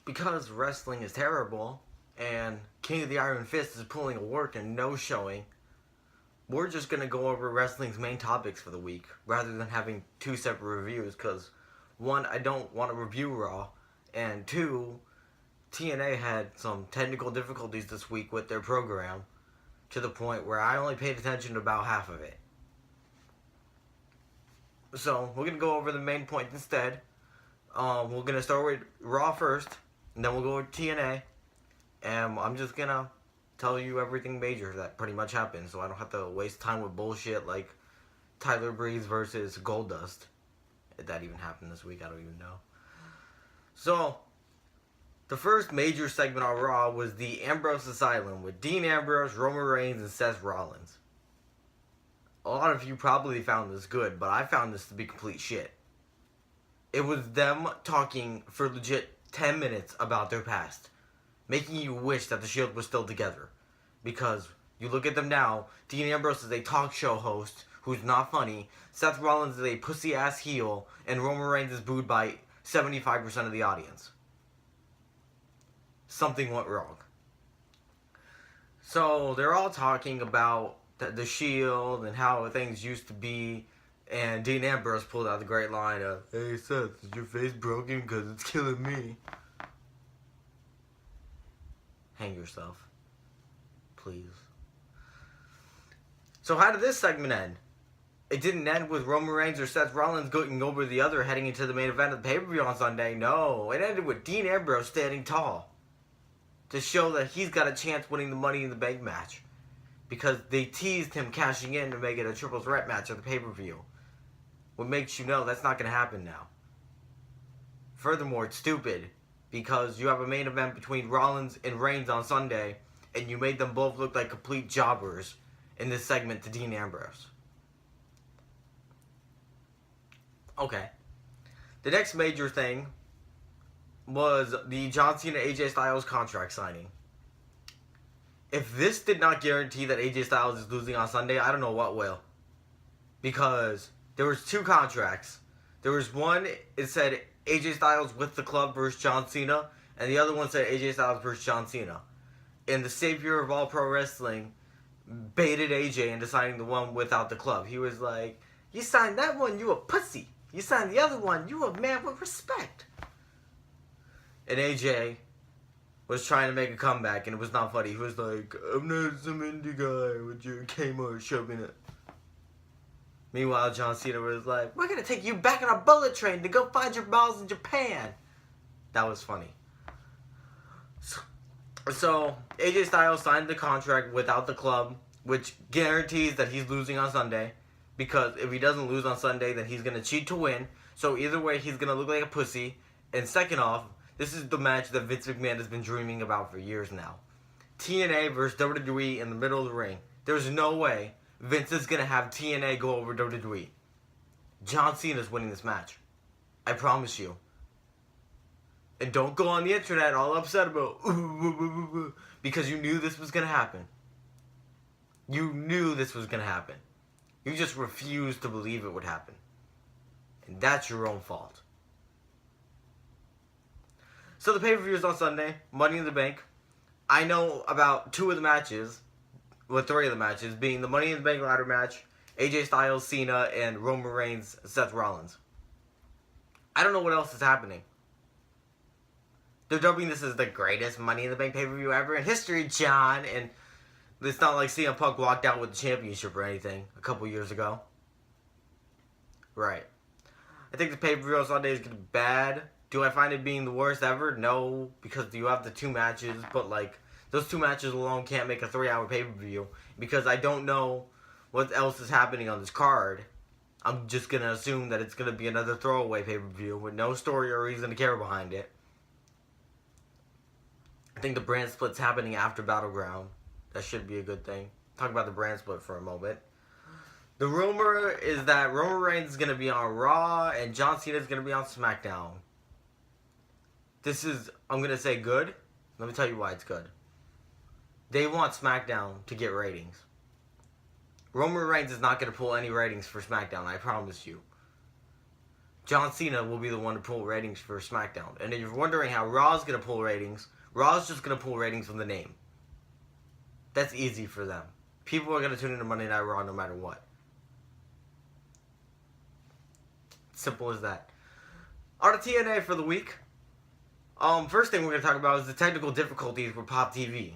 because wrestling is terrible and King of the Iron Fist is pulling a work and no showing, we're just going to go over wrestling's main topics for the week rather than having two separate reviews because, one, I don't want to review Raw, and two, TNA had some technical difficulties this week with their program to the point where I only paid attention to about half of it. So, we're going to go over the main points instead. We're going to start with Raw first, and then we'll go with TNA, and I'm just going to tell you everything major that pretty much happened, so I don't have to waste time with bullshit like Tyler Breeze versus Goldust. If that even happened this week, I don't even know. So, the first major segment on Raw was the Ambrose Asylum with Dean Ambrose, Roman Reigns, and Seth Rollins. A lot of you probably found this good, but I found this to be complete shit. It was them talking for legit 10 minutes about their past, making you wish that the Shield was still together. Because you look at them now, Dean Ambrose is a talk show host who's not funny, Seth Rollins is a pussy-ass heel, and Roman Reigns is booed by 75% of the audience. Something went wrong. So, they're all talking about the Shield and how things used to be, and Dean Ambrose pulled out the great line of, "Hey Seth, is your face broken? Because it's killing me." Hang yourself. Please. So how did this segment end? It didn't end with Roman Reigns or Seth Rollins going over the other heading into the main event of the pay-per-view on Sunday. No, it ended with Dean Ambrose standing tall to show that he's got a chance winning the Money in the Bank match. Because they teased him cashing in to make it a triple threat match at the pay-per-view. What makes you know that's not going to happen now. Furthermore, it's stupid. Because you have a main event between Rollins and Reigns on Sunday. And you made them both look like complete jobbers in this segment to Dean Ambrose. Okay. The next major thing was the John Cena AJ Styles contract signing. If this did not guarantee that AJ Styles is losing on Sunday, I don't know what will. Because there was two contracts. There was one, it said AJ Styles with the club versus John Cena, and the other one said AJ Styles versus John Cena. And the savior of all pro wrestling baited AJ into signing the one without the club. He was like, "You signed that one, you a pussy. You signed the other one, you a man with respect." And AJ was trying to make a comeback, and it was not funny. He was like, "I'm not some indie guy with your Kmart shoving it." Meanwhile, John Cena was like, "We're going to take you back on a bullet train to go find your balls in Japan." That was funny. So, AJ Styles signed the contract without the club, which guarantees that he's losing on Sunday. Because if he doesn't lose on Sunday, then he's going to cheat to win. So either way, he's going to look like a pussy. And second off, this is the match that Vince McMahon has been dreaming about for years now. TNA versus WWE in the middle of the ring. There's no way Vince is going to have TNA go over WWE. John Cena's winning this match. I promise you. And don't go on the internet all upset about because you knew this was going to happen. You knew this was going to happen. You just refused to believe it would happen. And that's your own fault. So the pay-per-view is on Sunday, Money in the Bank. I know about two of the matches, well, three of the matches, being the Money in the Bank ladder match, AJ Styles, Cena, and Roman Reigns, Seth Rollins. I don't know what else is happening. They're dubbing this as the greatest Money in the Bank pay-per-view ever in history, John, and it's not like CM Punk walked out with the championship or anything a couple years ago. Right. I think the pay-per-view on Sunday is going to be bad. Do I find it being the worst ever? No, because you have the two matches, but like, those two matches alone can't make a 3-hour pay-per-view, because I don't know what else is happening on this card. I'm just going to assume that it's going to be another throwaway pay-per-view with no story or reason to care behind it. I think the brand split's happening after Battleground. That should be a good thing. Talk about the brand split for a moment. The rumor is that Roman Reigns is going to be on Raw and John Cena is going to be on SmackDown. This is, I'm going to say, good. Let me tell you why it's good. They want SmackDown to get ratings. Roman Reigns is not going to pull any ratings for SmackDown, I promise you. John Cena will be the one to pull ratings for SmackDown. And if you're wondering how Raw's going to pull ratings, Raw's just going to pull ratings from the name. That's easy for them. People are going to tune into Monday Night Raw no matter what. Simple as that. On to TNA for the week. First thing we're going to talk about is the technical difficulties with Pop TV.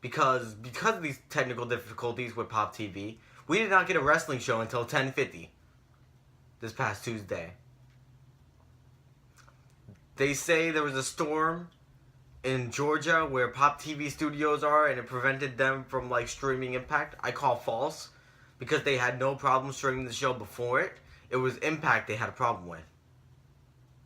Because of these technical difficulties with Pop TV, we did not get a wrestling show until 10:50 this past Tuesday. They say there was a storm in Georgia where Pop TV studios are and it prevented them from streaming Impact. I call false because they had no problem streaming the show before it. It was Impact they had a problem with.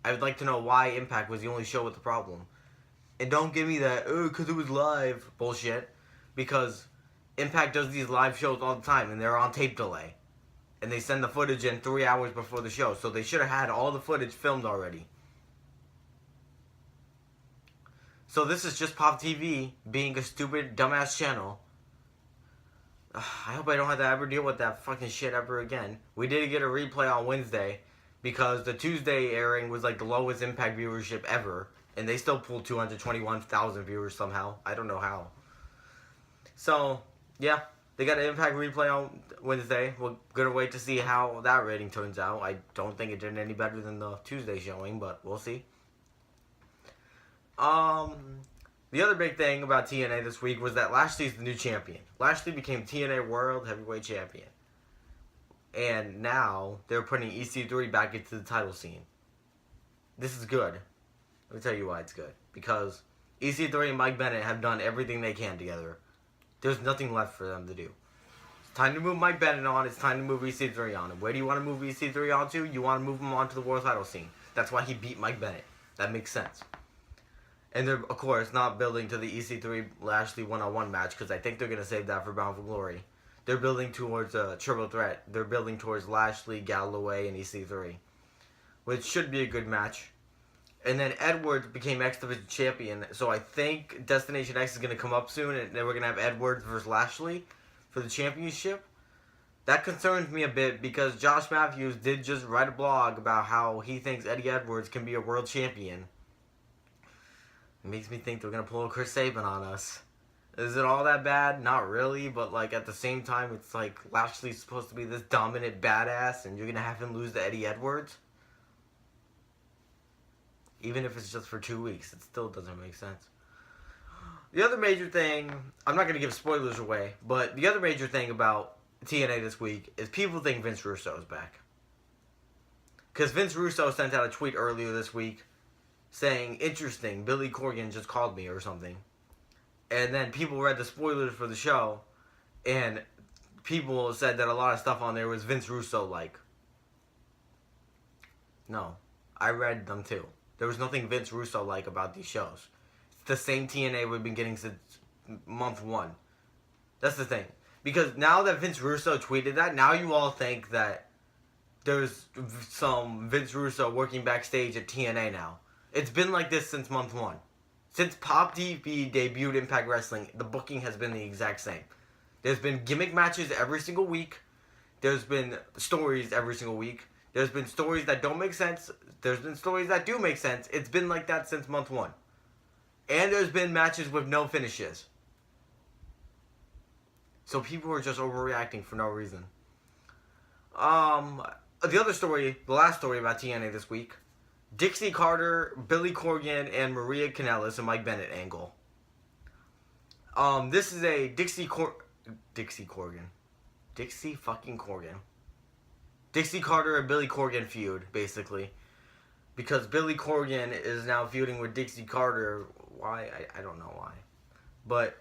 I would like to know why Impact was the only show with the problem. And don't give me that, because it was live bullshit. Because Impact does these live shows all the time and they're on tape delay. And they send the footage in 3 hours before the show. So they should have had all the footage filmed already. So this is just Pop TV being a stupid, dumbass channel. I hope I don't have to ever deal with that fucking shit ever again. We did get a replay on Wednesday because the Tuesday airing was the lowest Impact viewership ever. And they still pulled 221,000 viewers somehow. I don't know how. So, yeah. They got an Impact replay on Wednesday. We're going to wait to see how that rating turns out. I don't think it did any better than the Tuesday showing, but we'll see. The other big thing about TNA this week was that Lashley's the new champion. Lashley became TNA World Heavyweight Champion. And now they're putting EC3 back into the title scene. This is good. Let me tell you why it's good. Because EC3 and Mike Bennett have done everything they can together. There's nothing left for them to do. It's time to move Mike Bennett on. It's time to move EC3 on. And where do you want to move EC3 on to? You want to move him on to the world title scene. That's why he beat Mike Bennett. That makes sense. And they're, of course, not building to the EC3 Lashley one-on-one match because I think they're going to save that for Bound for Glory. They're building towards a triple threat. They're building towards Lashley, Galloway, and EC3. Which should be a good match. And then Edwards became X Division Champion. So I think Destination X is going to come up soon. And then we're going to have Edwards versus Lashley for the championship. That concerns me a bit because Josh Matthews did just write a blog about how he thinks Eddie Edwards can be a world champion. It makes me think they're going to pull a Chris Sabin on us. Is it all that bad? Not really, but at the same time, it's Lashley's supposed to be this dominant badass and you're going to have him lose to Eddie Edwards? Even if it's just for 2 weeks, it still doesn't make sense. The other major thing, I'm not going to give spoilers away, but the other major thing about TNA this week is people think Vince Russo is back. Because Vince Russo sent out a tweet earlier this week saying, interesting, Billy Corgan just called me or something. And then people read the spoilers for the show, and people said that a lot of stuff on there was Vince Russo-like. No, I read them too. There was nothing Vince Russo-like about these shows. It's the same TNA we've been getting since month one. That's the thing. Because now that Vince Russo tweeted that, now you all think that there's some Vince Russo working backstage at TNA now. It's been like this since month one. Since Pop TV debuted Impact Wrestling, the booking has been the exact same. There's been gimmick matches every single week. There's been stories every single week. There's been stories that don't make sense. There's been stories that do make sense. It's been like that since month one. And there's been matches with no finishes. So people are just overreacting for no reason. The other story, the last story about TNA this week, Dixie Carter, Billy Corgan, and Maria Kanellis and Mike Bennett angle. This is a Dixie Corgan. Dixie fucking Corgan. Dixie Carter and Billy Corgan feud, basically. Because Billy Corgan is now feuding with Dixie Carter. Why? I don't know why. But,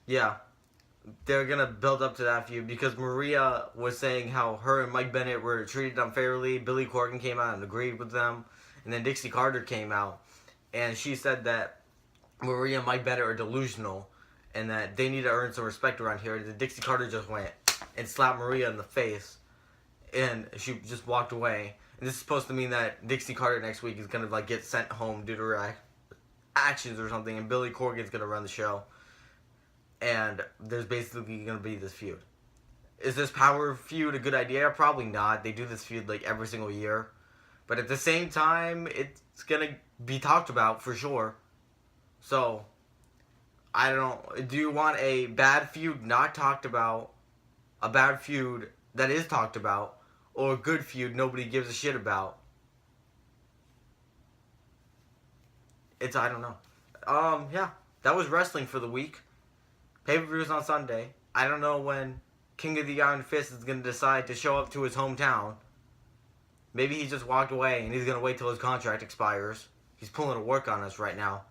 yeah. They're going to build up to that feud because Maria was saying how her and Mike Bennett were treated unfairly. Billy Corgan came out and agreed with them. And then Dixie Carter came out. And she said that Maria and Mike Bennett are delusional. And that they need to earn some respect around here. And Dixie Carter just went and slapped Maria in the face. And she just walked away. And this is supposed to mean that Dixie Carter next week is going to get sent home due to her actions or something. And Billy Corgan's going to run the show. And there's basically going to be this feud. Is this power feud a good idea? Probably not. They do this feud every single year. But at the same time, it's gonna be talked about for sure. So, I don't know. Do you want a bad feud not talked about, a bad feud that is talked about, or a good feud nobody gives a shit about? I don't know. Yeah. That was wrestling for the week. Pay-per-views on Sunday. I don't know when King of the Iron Fist is going to decide to show up to his hometown. Maybe he just walked away and he's going to wait till his contract expires. He's pulling a work on us right now.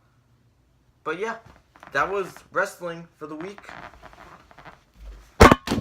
But yeah, that was wrestling for the week.